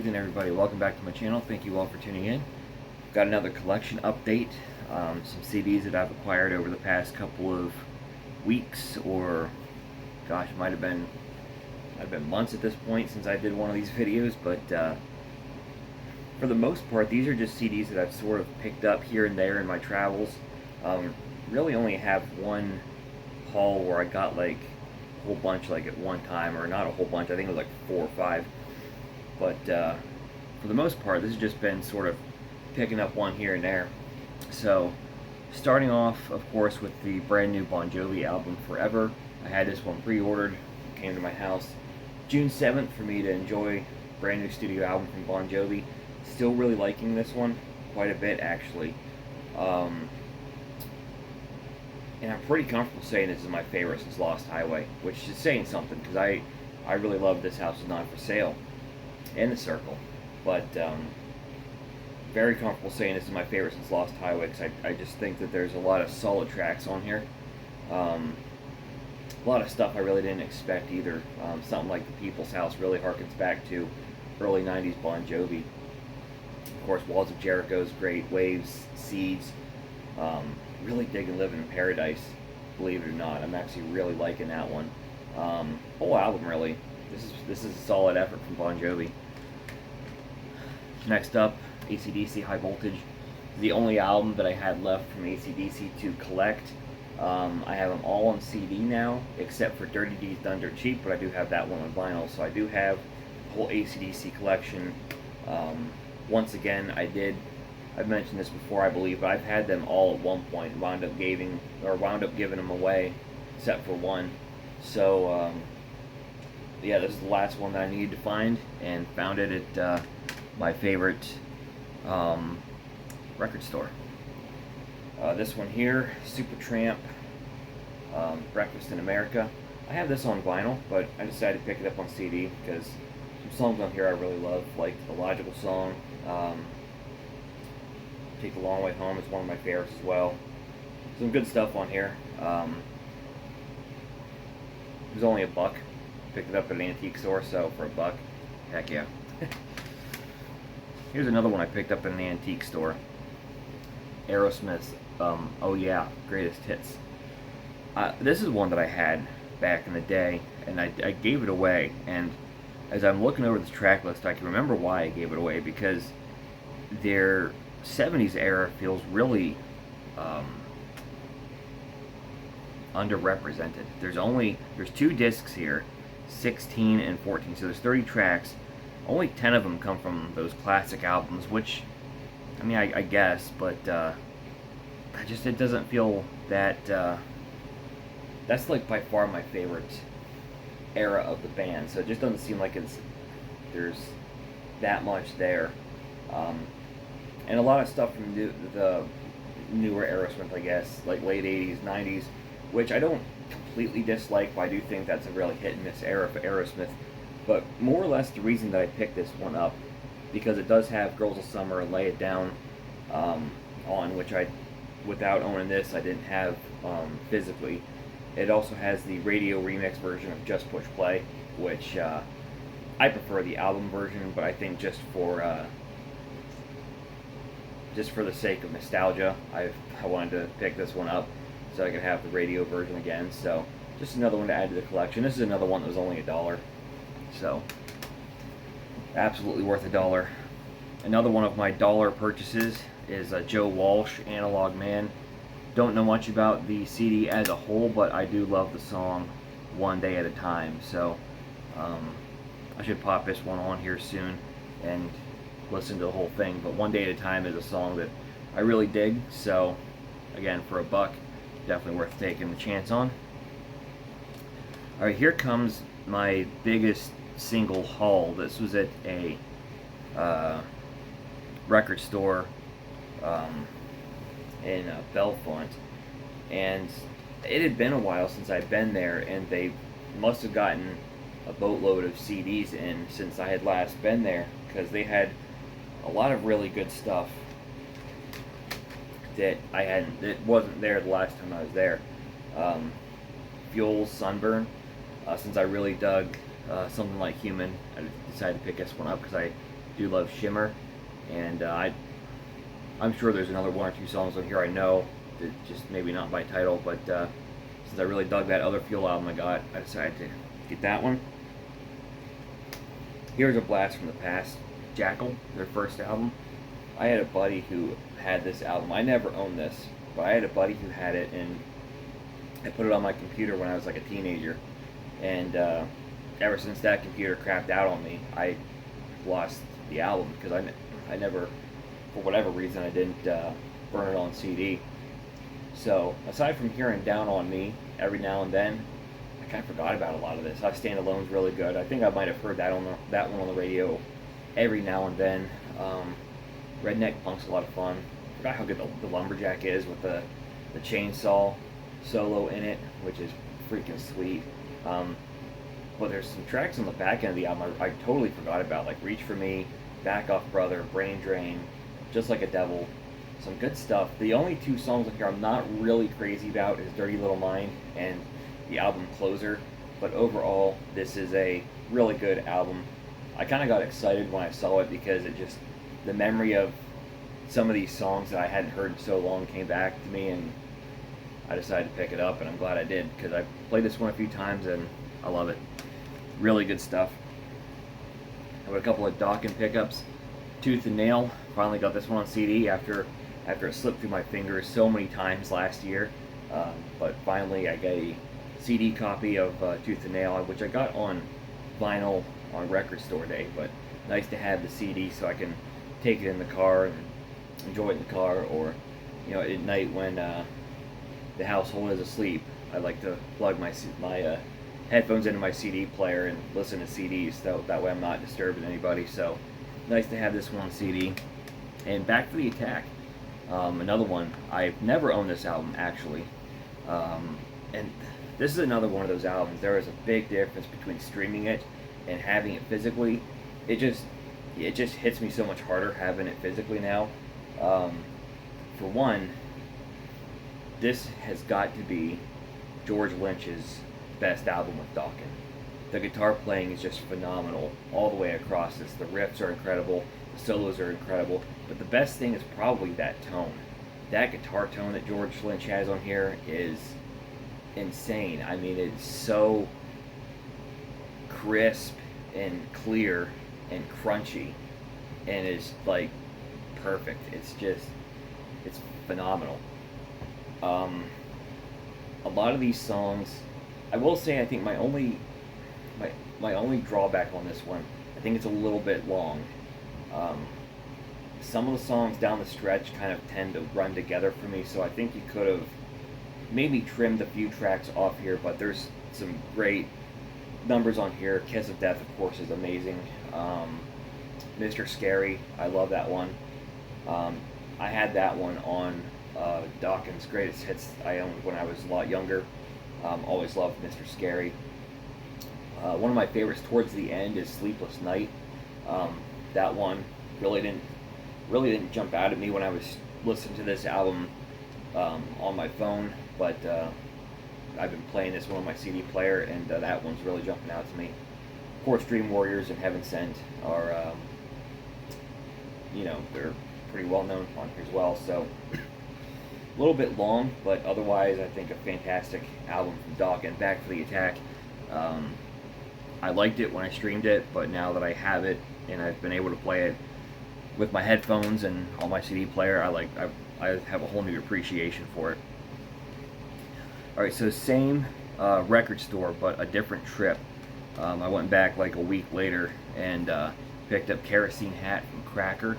evening, everybody. Welcome back to my channel. Thank you all for tuning in. Got another collection update. Some CDs that I've acquired over the past couple of weeks, or gosh, it might have been months at this point since I did one of these videos. But for the most part, these are just CDs that I've sort of picked up here and there in my travels. Really only have one haul where I got like a whole bunch like at one time, or not a whole bunch. I think it was like 4 or 5. But for the most part, this has just been sort of picking up one here and there. So, starting off, of course, with the brand new Bon Jovi album, Forever. I had this one pre-ordered, came to my house June 7th for me to enjoy brand new studio album from Bon Jovi. Still really liking this one, quite a bit actually. And I'm pretty comfortable saying this is my favorite since Lost Highway, which is saying something, because I really love This House Is Not For Sale and The Circle. But very comfortable saying this is my favorite since Lost Highway, because I just think that there's a lot of solid tracks on here. A lot of stuff I really didn't expect either. Something like The People's House really harkens back to early 90s Bon Jovi. Of course, Walls of Jericho is great. Waves, Seeds. Really digging Living in Paradise, believe it or not. I'm actually really liking that one. Whole album, really. This is a solid effort from Bon Jovi. Next up, AC/DC High Voltage. The only album that I had left from AC/DC to collect. I have them all on CD now, except for Dirty Deeds Done Dirt Cheap, but I do have that one on vinyl. So I do have the whole AC/DC collection. Once again, I've mentioned this before, I believe, but I've had them all at one point, wound up giving them away, except for one. So, yeah, this is the last one that I needed to find, and found it at my favorite record store. This one here, Supertramp, Breakfast in America. I have this on vinyl, but I decided to pick it up on CD because some songs on here I really love, like the Logical song. Take the Long Way Home is one of my favorites as well. Some good stuff on here. It was only $1. Picked it up at an antique store, so for $1, heck yeah. Here's another one I picked up at an antique store. Aerosmith's Oh Yeah, Greatest Hits. This is one that I had back in the day, and I gave it away. And as I'm looking over this track list, I can remember why I gave it away, because their 70s era feels really underrepresented. There's 2 discs here, 16 and 14, so there's 30 tracks. Only 10 of them come from those classic albums, which, I mean, I guess, but it doesn't feel that, that's like by far my favorite era of the band, so it just doesn't seem like there's that much there. And a lot of stuff from the newer Aerosmith, I guess, like late 80s, 90s, which I don't completely dislike, but I do think that's a really hit and miss era for Aerosmith. But more or less the reason that I picked this one up, because it does have Girls of Summer and Lay It Down on, which without owning this, I didn't have physically. It also has the radio remix version of Just Push Play, which I prefer the album version, but I think just for the sake of nostalgia, I wanted to pick this one up so I could have the radio version again. So just another one to add to the collection. This is another one that was only $1, so absolutely worth $1. Another one of my dollar purchases is Joe Walsh, Analog Man. Don't know much about the CD as a whole, but I do love the song One Day at a Time. So I should pop this one on here soon and listen to the whole thing. But One Day at a Time is a song that I really dig, so again, for $1, definitely worth taking the chance on. Alright, here comes my biggest single haul. This was at a record store in Bellefonte, and it had been a while since I'd been there, and they must have gotten a boatload of CDs in since I had last been there, because they had a lot of really good stuff that that wasn't there the last time I was there. Fuel's Sunburn. Since I really dug Something Like Human, I decided to pick this one up because I do love Shimmer, and I'm sure there's another one or two songs on here I know that just maybe not by title, but since I really dug that other Fuel album I decided to get that one. Here's a blast from the past, Jackal, their first album. I had a buddy who had this album. I never owned this, but I had a buddy who had it, and I put it on my computer when I was like a teenager. And ever since that computer crapped out on me, I lost the album because I never, for whatever reason, I didn't burn it on CD. So aside from hearing Down on Me every now and then, I kind of forgot about a lot of this. I Stand Alone's really good. I think I might have heard that one on the radio every now and then. Redneck Punk's a lot of fun. I forgot how good the Lumberjack is with the chainsaw solo in it, which is freaking sweet. But there's some tracks on the back end of the album I totally forgot about, like Reach For Me, Back Off Brother, Brain Drain, Just Like a Devil. Some good stuff. The only two songs on here I'm not really crazy about is Dirty Little Mind and the album Closer, but overall this is a really good album. I kind of got excited when I saw it because the memory of some of these songs that I hadn't heard in so long came back to me, and I decided to pick it up, and I'm glad I did because I played this one a few times and I love it. Really good stuff. I have a couple of Dokken pickups. Tooth and Nail, finally got this one on CD after it slipped through my fingers so many times last year. But finally I got a CD copy of Tooth and Nail, which I got on vinyl on Record Store Day, but nice to have the CD so I can take it in the car and enjoy it in the car, or at night when the household is asleep, I like to plug my headphones into my CD player and listen to CDs, so that way I'm not disturbing anybody. So nice to have this one on CD. And Back for the Attack, another one. I've never owned this album actually, and this is another one of those albums. There is a big difference between streaming it and having it physically. It just hits me so much harder having it physically now. For one, this has got to be George Lynch's best album with Dokken. The guitar playing is just phenomenal all the way across this. The riffs are incredible, the solos are incredible, but the best thing is probably that tone. That guitar tone that George Lynch has on here is insane. I mean, it's so crisp and clear and crunchy, and it's like perfect. It's phenomenal. A lot of these songs, I will say, I think my only drawback on this one, I think it's a little bit long. Some of the songs down the stretch kind of tend to run together for me, so I think you could have maybe trimmed a few tracks off here, but there's some great numbers on here. Kiss of Death, of course, is amazing. Mr. Scary, I love that one. I had that one on Dokken's Greatest Hits I owned when I was a lot younger. Always loved Mr. Scary. One of my favorites towards the end is Sleepless Night. That one really didn't jump out at me when I was listening to this album on my phone, but I've been playing this one on my CD player, and that one's really jumping out to me. Of course, Dream Warriors and Heaven Sent are, they're pretty well known on here as well. So a little bit long, but otherwise I think a fantastic album from Dokken. Back for the Attack. I liked it when I streamed it, but now that I have it and I've been able to play it with my headphones and on my CD player, I have a whole new appreciation for it. Alright, so same record store, but a different trip. I went back like a week later and picked up Kerosene Hat from Cracker.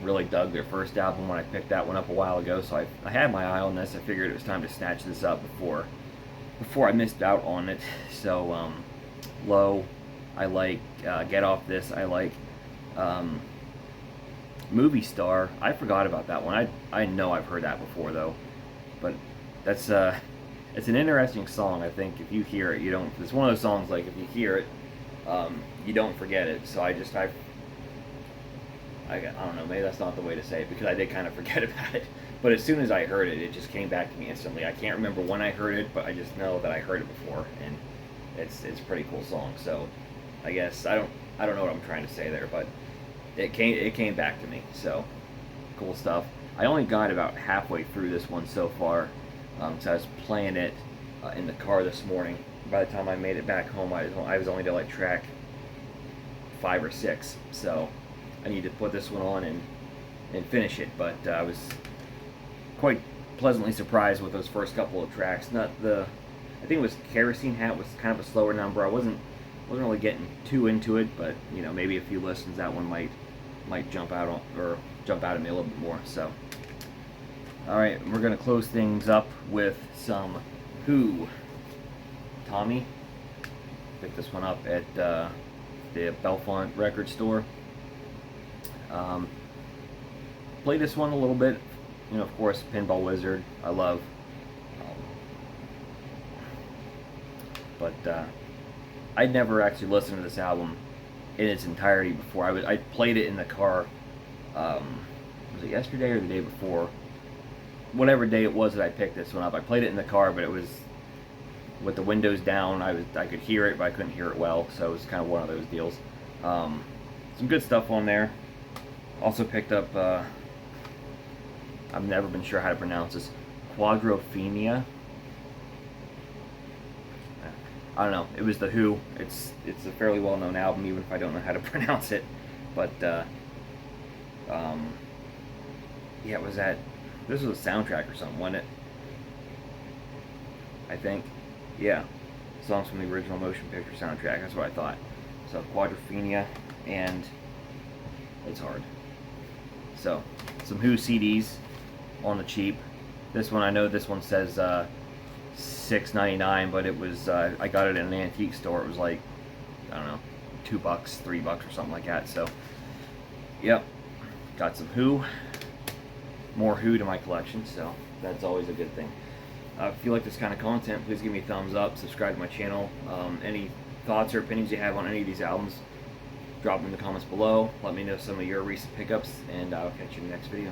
Really dug their first album when I picked that one up a while ago, so I had my eye on this. I figured it was time to snatch this up before I missed out on it. So Low, I like. Get Off This, I like. Movie Star, I forgot about that one. I know I've heard that before though, but that's it's an interesting song. I think if you hear it, you don't. It's one of those songs like if you hear it, you don't forget it. So I don't know, maybe that's not the way to say it, because I did kind of forget about it. But as soon as I heard it, it just came back to me instantly. I can't remember when I heard it, but I just know that I heard it before, and it's a pretty cool song. So I guess I don't know what I'm trying to say there, but it came back to me. So cool stuff. I only got about halfway through this one so far, so I was playing it in the car this morning. By the time I made it back home, I was only to like track 5 or 6. So I need to put this one on and finish it. But I was quite pleasantly surprised with those first couple of tracks. I think it was Kerosene Hat was kind of a slower number. I wasn't really getting too into it, but you know, maybe a few listens that one might jump out at me a little bit more. So all right, we're gonna close things up with some Who. Tommy picked this one up at the Belfont record store. Played this one a little bit, you know, of course, Pinball Wizard I love, but I'd never actually listened to this album in its entirety before. I played it in the car, was it yesterday or the day before? Whatever day it was that I picked this one up, I played it in the car, but it was with the windows down. I could hear it, but I couldn't hear it well, so it was kind of one of those deals. Some good stuff on there. Also picked up, I've never been sure how to pronounce this, Quadrophenia. I don't know. It was the Who. It's a fairly well-known album, even if I don't know how to pronounce it. But yeah, it was that. This was a soundtrack or something, wasn't it? I think. Yeah, songs from the original motion picture soundtrack. That's what I thought. So Quadrophenia, and it's hard. So some Who CDs on the cheap. This one, I know this one says $6.99, but it was I got it in an antique store. It was like, I don't know, $2, $3 or something like that. So yep, got some Who, more Who to my collection. So that's always a good thing. If you like this kind of content, please give me a thumbs up, subscribe to my channel. Any thoughts or opinions you have on any of these albums, drop them in the comments below. Let me know some of your recent pickups, and I'll catch you in the next video.